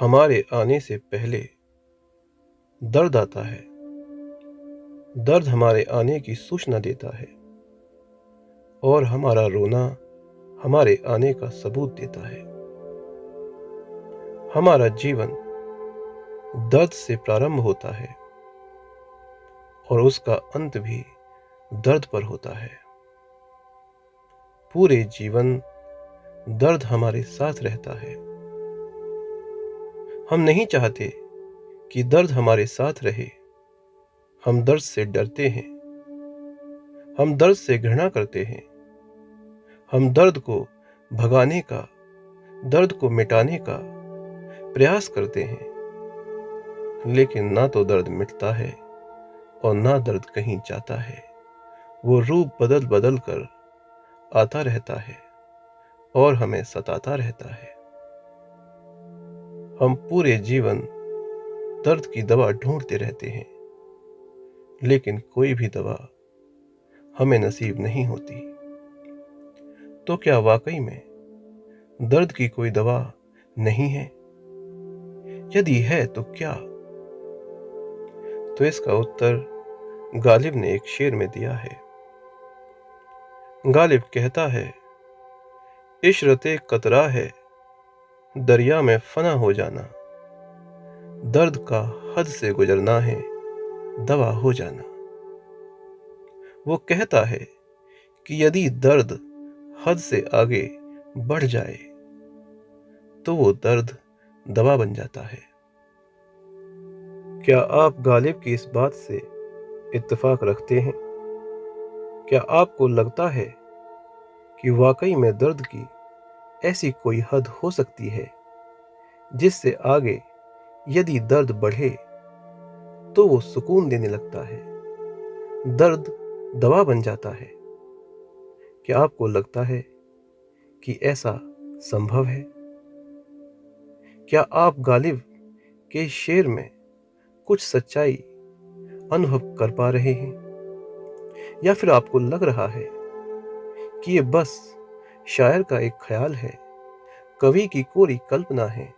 हमारे आने से पहले दर्द आता है। दर्द हमारे आने की सूचना देता है और हमारा रोना हमारे आने का सबूत देता है। हमारा जीवन दर्द से प्रारंभ होता है और उसका अंत भी दर्द पर होता है। पूरे जीवन दर्द हमारे साथ रहता है। हम नहीं चाहते कि दर्द हमारे साथ रहे। हम दर्द से डरते हैं। हम दर्द से घृणा करते हैं। हम दर्द को भगाने का, दर्द को मिटाने का प्रयास करते हैं। लेकिन ना तो दर्द मिटता है और ना दर्द कहीं जाता है। वो रूप बदल बदल कर आता रहता है और हमें सताता रहता है। हम पूरे जीवन दर्द की दवा ढूंढते रहते हैं, लेकिन कोई भी दवा हमें नसीब नहीं होती। तो क्या वाकई में दर्द की कोई दवा नहीं है? यदि है तो क्या? तो इसका उत्तर गालिब ने एक शेर में दिया है। गालिब कहता है, इशरते कतरा है दरिया में फना हो जाना, दर्द का हद से गुजरना है दवा हो जाना। वो कहता है कि यदि दर्द हद से आगे बढ़ जाए तो वो दर्द दवा बन जाता है। क्या आप गालिब की इस बात से इत्तेफाक रखते हैं? क्या आपको लगता है कि वाकई में दर्द की ऐसी कोई हद हो सकती है जिससे आगे यदि दर्द बढ़े तो वो सुकून देने लगता है, दर्द दवा बन जाता है? क्या आपको लगता है कि ऐसा संभव है? क्या आप गालिब के शेर में कुछ सच्चाई अनुभव कर पा रहे हैं, या फिर आपको लग रहा है कि ये बस शायर का एक ख्याल है, कवि की कोरी कल्पना है,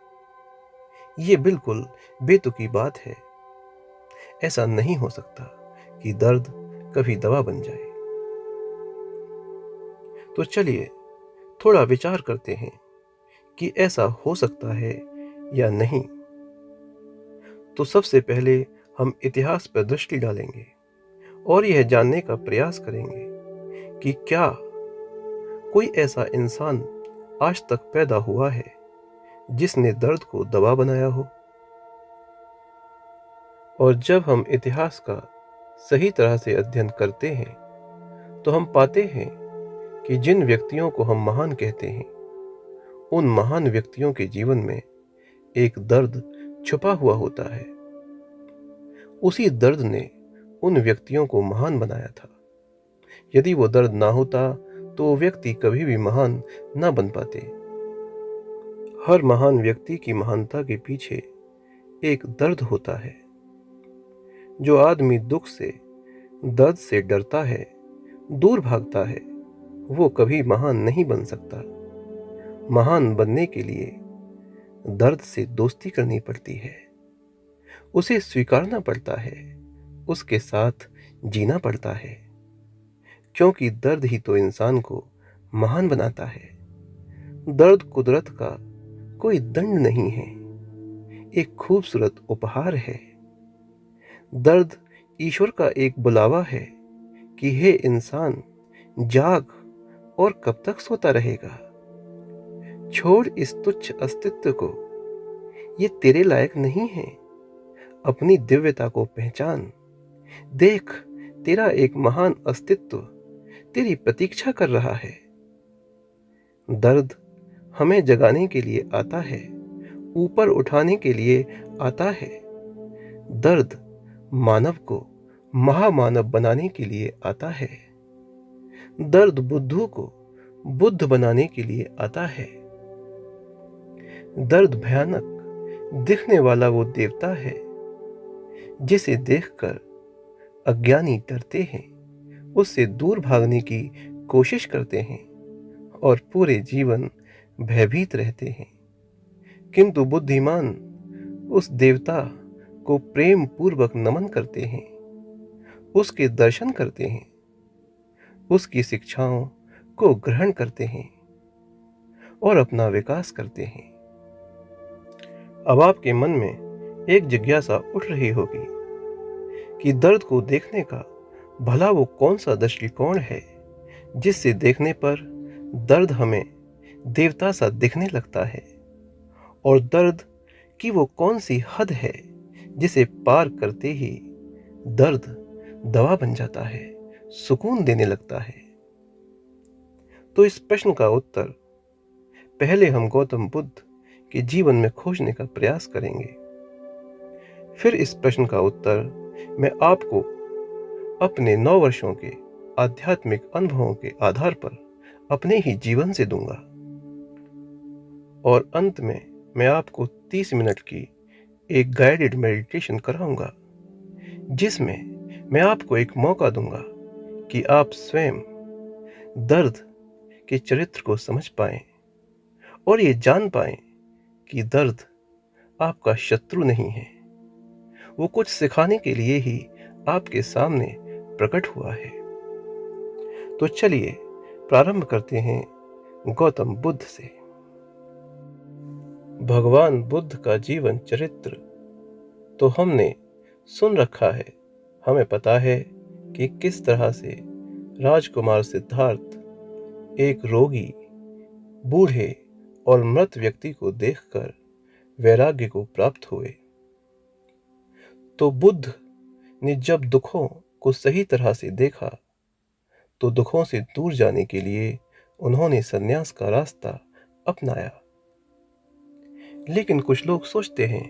ये बिल्कुल बेतुकी बात है? ऐसा नहीं हो सकता कि दर्द कभी दवा बन जाए। तो चलिए थोड़ा विचार करते हैं कि ऐसा हो सकता है या नहीं। तो सबसे पहले हम इतिहास पर दृष्टि डालेंगे और यह जानने का प्रयास करेंगे कि क्या कोई ऐसा इंसान आज तक पैदा हुआ है जिसने दर्द को दवा बनाया हो। और जब हम इतिहास का सही तरह से अध्ययन करते हैं तो हम पाते हैं कि जिन व्यक्तियों को हम महान कहते हैं, उन महान व्यक्तियों के जीवन में एक दर्द छुपा हुआ होता है। उसी दर्द ने उन व्यक्तियों को महान बनाया था। यदि वो दर्द ना होता तो वो व्यक्ति कभी भी महान ना बन पाते। हर महान व्यक्ति की महानता के पीछे एक दर्द होता है। जो आदमी दुख से, दर्द से डरता है, दूर भागता है, वो कभी महान नहीं बन सकता। महान बनने के लिए दर्द से दोस्ती करनी पड़ती है, उसे स्वीकारना पड़ता है, उसके साथ जीना पड़ता है, क्योंकि दर्द ही तो इंसान को महान बनाता है। दर्द कुदरत का कोई दंड नहीं है, एक खूबसूरत उपहार है। दर्द ईश्वर का एक बुलावा है कि हे इंसान, जाग और कब तक सोता रहेगा। छोड़ इस तुच्छ अस्तित्व को, ये तेरे लायक नहीं है। अपनी दिव्यता को पहचान। देख, तेरा एक महान अस्तित्व तेरी प्रतीक्षा कर रहा है। दर्द हमें जगाने के लिए आता है, ऊपर उठाने के लिए आता है। दर्द मानव को महामानव बनाने के लिए आता है। दर्द बुद्धू को बुद्ध बनाने के लिए आता है। दर्द भयानक दिखने वाला वो देवता है जिसे देखकर अज्ञानी डरते हैं, उससे दूर भागने की कोशिश करते हैं और पूरे जीवन भयभीत रहते हैं। किंतु बुद्धिमान उस देवता को प्रेम पूर्वक नमन करते हैं, उसके दर्शन करते हैं, उसकी शिक्षाओं को ग्रहण करते हैं और अपना विकास करते हैं। अब आपके मन में एक जिज्ञासा उठ रही होगी कि दर्द को देखने का भला वो कौन सा दृष्टिकोण है जिससे देखने पर दर्द हमें देवता सा दिखने लगता है, और दर्द की वो कौन सी हद है जिसे पार करते ही दर्द दवा बन जाता है, सुकून देने लगता है। तो इस प्रश्न का उत्तर पहले हम गौतम बुद्ध के जीवन में खोजने का प्रयास करेंगे। फिर इस प्रश्न का उत्तर मैं आपको अपने 9 वर्षों के आध्यात्मिक अनुभवों के आधार पर अपने ही जीवन से दूंगा, और अंत में मैं आपको 30 मिनट की एक गाइडेड मेडिटेशन कराऊंगा, जिसमें मैं आपको एक मौका दूंगा कि आप स्वयं दर्द के चरित्र को समझ पाएं और ये जान पाएं कि दर्द आपका शत्रु नहीं है, वो कुछ सिखाने के लिए ही आपके सामने प्रकट हुआ है। तो चलिए प्रारंभ करते हैं गौतम बुद्ध से। भगवान बुद्ध का जीवन चरित्र तो हमने सुन रखा है, हमें पता है कि किस तरह से राजकुमार सिद्धार्थ एक रोगी, बूढ़े और मृत व्यक्ति को देखकर वैराग्य को प्राप्त हुए। तो बुद्ध ने जब दुखों को सही तरह से देखा तो दुखों से दूर जाने के लिए उन्होंने संन्यास का रास्ता अपनाया। लेकिन कुछ लोग सोचते हैं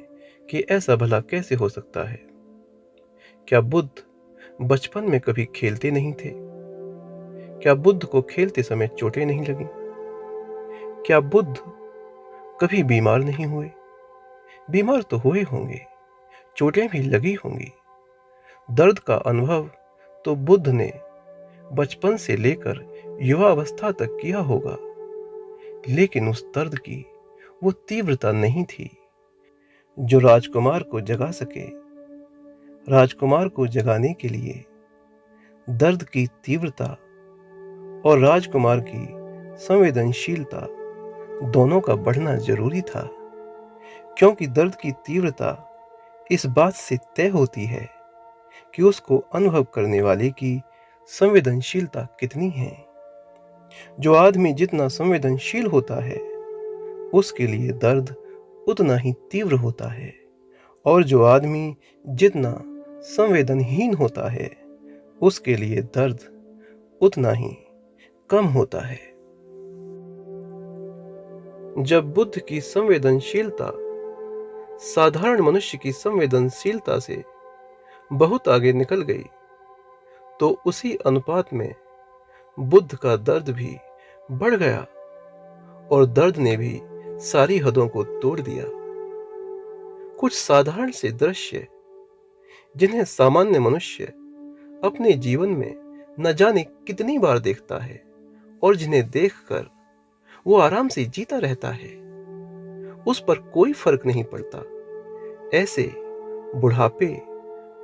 कि ऐसा भला कैसे हो सकता है? क्या बुद्ध बचपन में कभी खेलते नहीं थे? क्या बुद्ध को खेलते समय चोटें नहीं लगी? क्या बुद्ध कभी बीमार नहीं हुए? बीमार तो हुए होंगे, चोटें भी लगी होंगी। दर्द का अनुभव तो बुद्ध ने बचपन से लेकर युवावस्था तक किया होगा, लेकिन उस दर्द की वो तीव्रता नहीं थी जो राजकुमार को जगा सके। राजकुमार को जगाने के लिए दर्द की तीव्रता और राजकुमार की संवेदनशीलता दोनों का बढ़ना जरूरी था, क्योंकि दर्द की तीव्रता इस बात से तय होती है कि उसको अनुभव करने वाले की संवेदनशीलता कितनी है। जो आदमी जितना संवेदनशील होता है उसके लिए दर्द उतना ही तीव्र होता है, और जो आदमी जितना संवेदनहीन होता है उसके लिए दर्द उतना ही कम होता है। जब बुद्ध की संवेदनशीलता साधारण मनुष्य की संवेदनशीलता से बहुत आगे निकल गई तो उसी अनुपात में बुद्ध का दर्द भी बढ़ गया और दर्द ने भी सारी हदों को तोड़ दिया। कुछ साधारण से दृश्य जिन्हें सामान्य मनुष्य अपने जीवन में न जाने कितनी बार देखता है और जिन्हें देखकर वो आराम से जीता रहता है, उस पर कोई फर्क नहीं पड़ता, ऐसे बुढ़ापे,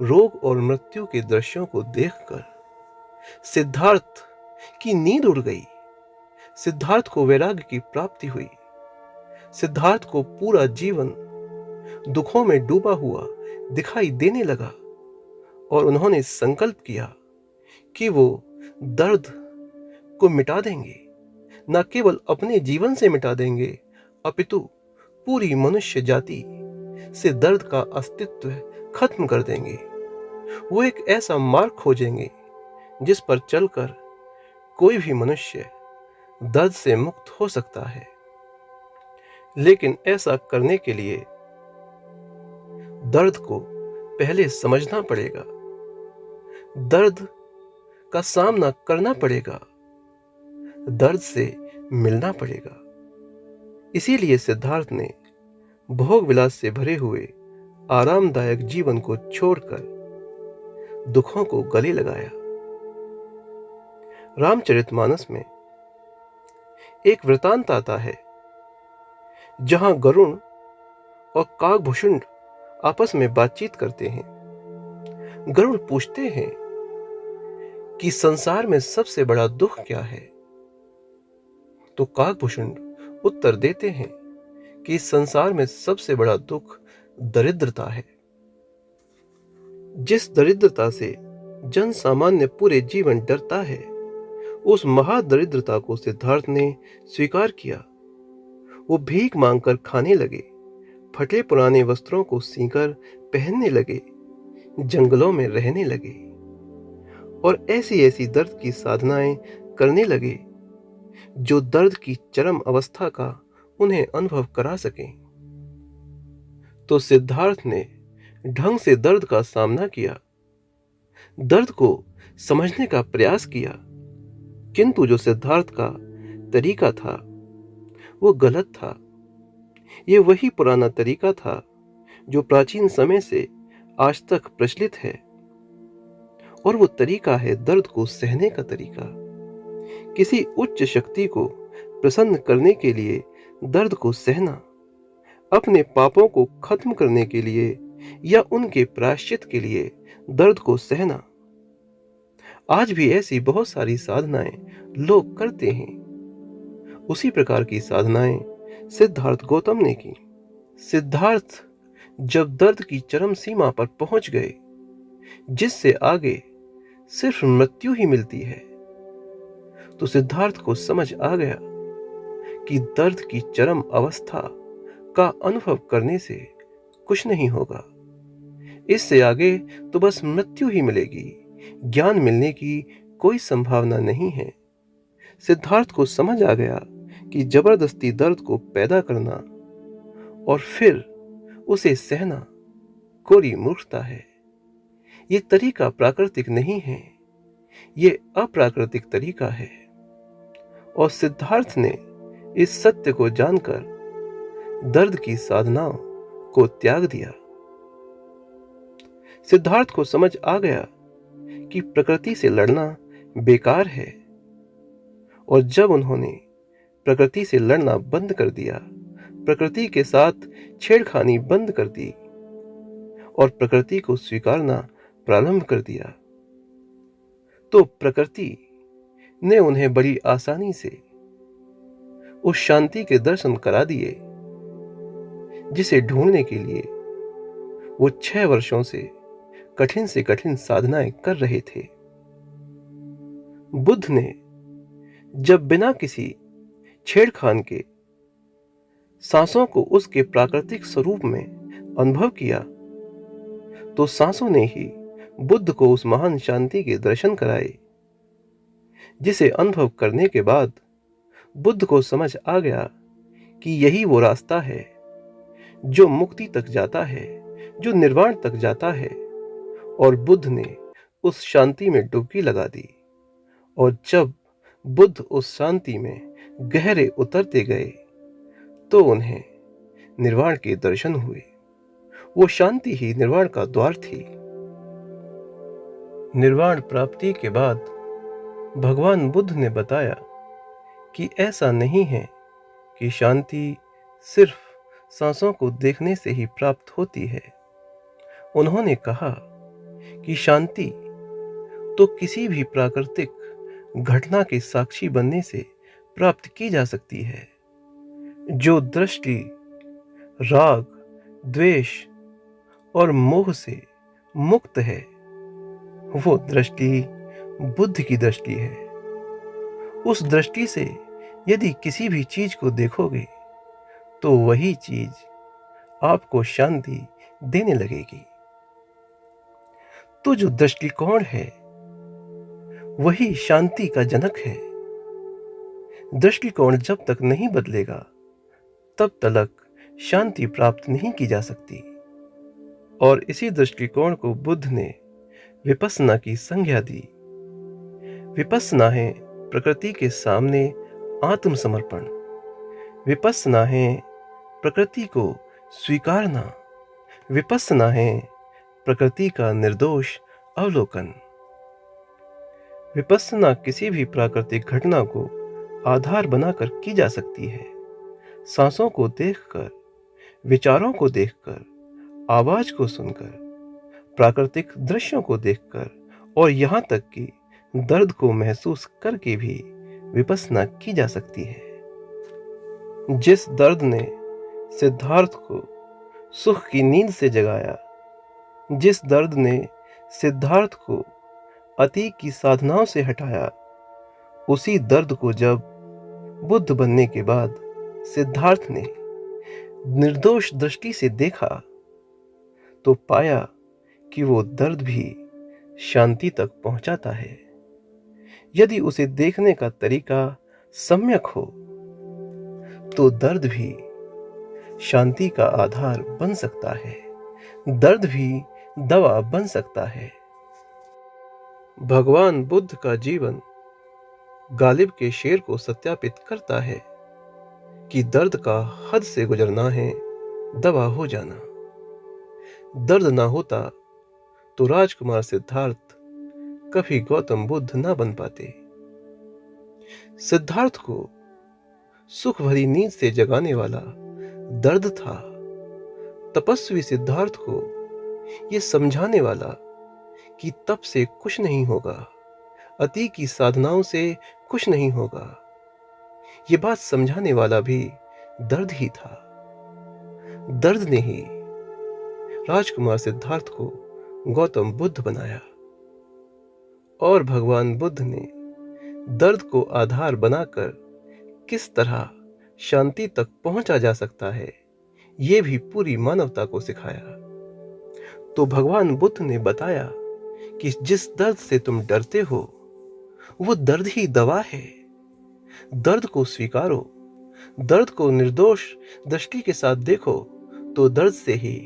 रोग और मृत्यु के दृश्यों को देखकर सिद्धार्थ की नींद उड़ गई। सिद्धार्थ को वैराग्य की प्राप्ति हुई। सिद्धार्थ को पूरा जीवन दुखों में डूबा हुआ दिखाई देने लगा और उन्होंने संकल्प किया कि वो दर्द को मिटा देंगे। न केवल अपने जीवन से मिटा देंगे, अपितु पूरी मनुष्य जाति से दर्द का अस्तित्व खत्म कर देंगे। वो एक ऐसा मार्ग खोजेंगे जिस पर चलकर कोई भी मनुष्य दर्द से मुक्त हो सकता है। लेकिन ऐसा करने के लिए दर्द को पहले समझना पड़ेगा, दर्द का सामना करना पड़ेगा, दर्द से मिलना पड़ेगा। इसीलिए सिद्धार्थ ने भोग विलास से भरे हुए आरामदायक जीवन को छोड़कर दुखों को गले लगाया। रामचरितमानस में एक वृतांत आता है जहां गरुण और काकभूषुंड आपस में बातचीत करते हैं। गरुड़ पूछते हैं कि संसार में सबसे बड़ा दुख क्या है? तो काकभूषण उत्तर देते हैं कि संसार में सबसे बड़ा दुख दरिद्रता है। जिस दरिद्रता से जन सामान्य पूरे जीवन डरता है, उस महादरिद्रता को सिद्धार्थ ने स्वीकार किया। वो भीख मांगकर खाने लगे, फटे पुराने वस्त्रों को सीकर पहनने लगे, जंगलों में रहने लगे और ऐसी ऐसी दर्द की साधनाएं करने लगे जो दर्द की चरम अवस्था का उन्हें अनुभव करा सकें। तो सिद्धार्थ ने ढंग से दर्द का सामना किया, दर्द को समझने का प्रयास किया, किंतु जो सिद्धार्थ का तरीका था वो गलत था। ये वही पुराना तरीका था जो प्राचीन समय से आज तक प्रचलित है, और वो तरीका है दर्द को सहने का तरीका। किसी उच्च शक्ति को प्रसन्न करने के लिए दर्द को सहना, अपने पापों को खत्म करने के लिए या उनके प्रायश्चित के लिए दर्द को सहना। आज भी ऐसी बहुत सारी साधनाएं लोग करते हैं। उसी प्रकार की साधनाएं सिद्धार्थ गौतम ने की। सिद्धार्थ जब दर्द की चरम सीमा पर पहुंच गए, जिससे आगे सिर्फ मृत्यु ही मिलती है, तो सिद्धार्थ को समझ आ गया कि दर्द की चरम अवस्था का अनुभव करने से कुछ नहीं होगा। इससे आगे तो बस मृत्यु ही मिलेगी, ज्ञान मिलने की कोई संभावना नहीं है। सिद्धार्थ को समझ आ गया कि जबरदस्ती दर्द को पैदा करना और फिर उसे सहना कोरी मूर्खता है। ये तरीका प्राकृतिक नहीं है, ये अप्राकृतिक तरीका है। और सिद्धार्थ ने इस सत्य को जानकर दर्द की साधनाओं को त्याग दिया। सिद्धार्थ को समझ आ गया कि प्रकृति से लड़ना बेकार है, और जब उन्होंने प्रकृति से लड़ना बंद कर दिया, प्रकृति के साथ छेड़खानी बंद कर दी और प्रकृति को स्वीकारना प्रारंभ कर दिया, तो प्रकृति ने उन्हें बड़ी आसानी से उस शांति के दर्शन करा दिए जिसे ढूंढने के लिए वो 6 वर्षों से कठिन साधनाएं कर रहे थे। बुद्ध ने जब बिना किसी छेड़खान के सांसों को उसके प्राकृतिक स्वरूप में अनुभव किया, तो सांसों ने ही बुद्ध को उस महान शांति के दर्शन कराए, जिसे अनुभव करने के बाद बुद्ध को समझ आ गया कि यही वो रास्ता है जो मुक्ति तक जाता है, जो निर्वाण तक जाता है। और बुद्ध ने उस शांति में डुबकी लगा दी, और जब बुद्ध उस शांति में गहरे उतरते गए तो उन्हें निर्वाण के दर्शन हुए। वो शांति ही निर्वाण का द्वार थी। निर्वाण प्राप्ति के बाद भगवान बुद्ध ने बताया कि ऐसा नहीं है कि शांति सिर्फ सांसों को देखने से ही प्राप्त होती है। उन्होंने कहा कि शांति तो किसी भी प्राकृतिक घटना के साक्षी बनने से प्राप्त की जा सकती है। जो दृष्टि राग, द्वेष और मोह से मुक्त है, वो दृष्टि बुद्ध की दृष्टि है। उस दृष्टि से यदि किसी भी चीज को देखोगे तो वही चीज आपको शांति देने लगेगी। तो जो दृष्टिकोण है वही शांति का जनक है। दृष्टिकोण जब तक नहीं बदलेगा तब तक शांति प्राप्त नहीं की जा सकती। और इसी दृष्टिकोण को बुद्ध ने विपश्यना की संज्ञा दी। विपश्यना है प्रकृति के सामने आत्मसमर्पण। विपश्यना है प्रकृति को स्वीकारना। विपश्यना है प्रकृति का निर्दोष अवलोकन। विपश्यना किसी भी प्राकृतिक घटना को आधार बनाकर की जा सकती है। सांसों को देखकर, विचारों को देखकर, आवाज को सुनकर, प्राकृतिक दृश्यों को देखकर और यहाँ तक कि दर्द को महसूस करके भी विपश्यना की जा सकती है। जिस दर्द ने सिद्धार्थ को सुख की नींद से जगाया, जिस दर्द ने सिद्धार्थ को अति की साधनाओं से हटाया, उसी दर्द को जब बुद्ध बनने के बाद सिद्धार्थ ने निर्दोष दृष्टि से देखा तो पाया कि वो दर्द भी शांति तक पहुंचाता है। यदि उसे देखने का तरीका सम्यक हो तो दर्द भी शांति का आधार बन सकता है, दर्द भी दवा बन सकता है। भगवान बुद्ध का जीवन गालिब के शेर को सत्यापित करता है कि दर्द का हद से गुजरना है दवा हो जाना। दर्द ना होता तो राजकुमार सिद्धार्थ कभी गौतम बुद्ध ना बन पाते। सिद्धार्थ को सुख भरी नींद से जगाने वाला दर्द था। तपस्वी सिद्धार्थ को यह समझाने वाला कि तप से कुछ नहीं होगा, अति की साधनाओं से कुछ नहीं होगा, ये बात समझाने वाला भी दर्द ही था। दर्द ने ही राजकुमार सिद्धार्थ को गौतम बुद्ध बनाया और भगवान बुद्ध ने दर्द को आधार बनाकर किस तरह शांति तक पहुंचा जा सकता है, ये भी पूरी मानवता को सिखाया। तो भगवान बुद्ध ने बताया कि जिस दर्द से तुम डरते हो वो दर्द ही दवा है। दर्द को स्वीकारो, दर्द को निर्दोष दृष्टि के साथ देखो तो दर्द से ही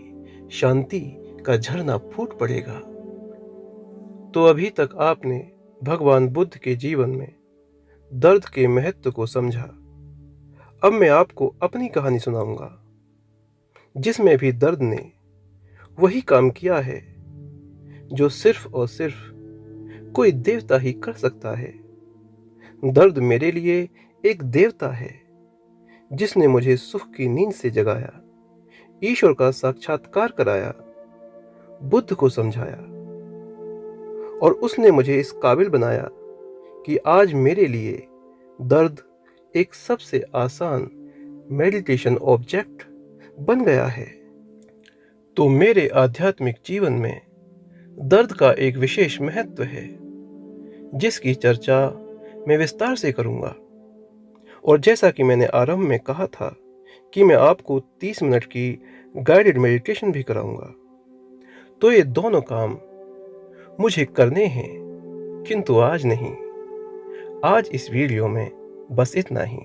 शांति का झरना फूट पड़ेगा। तो अभी तक आपने भगवान बुद्ध के जीवन में दर्द के महत्व को समझा। अब मैं आपको अपनी कहानी सुनाऊंगा जिसमें भी दर्द ने वही काम किया है जो सिर्फ और सिर्फ कोई देवता ही कर सकता है। दर्द मेरे लिए एक देवता है जिसने मुझे सुख की नींद से जगाया, ईश्वर का साक्षात्कार कराया, बुद्ध को समझाया और उसने मुझे इस काबिल बनाया कि आज मेरे लिए दर्द एक सबसे आसान मेडिटेशन ऑब्जेक्ट बन गया है। तो मेरे आध्यात्मिक जीवन में दर्द का एक विशेष महत्व है जिसकी चर्चा मैं विस्तार से करूंगा। और जैसा कि मैंने आरंभ में कहा था कि मैं आपको 30 मिनट की गाइडेड मेडिटेशन भी कराऊंगा। तो ये दोनों काम मुझे करने हैं, किंतु आज नहीं। आज इस वीडियो में बस इतना ही।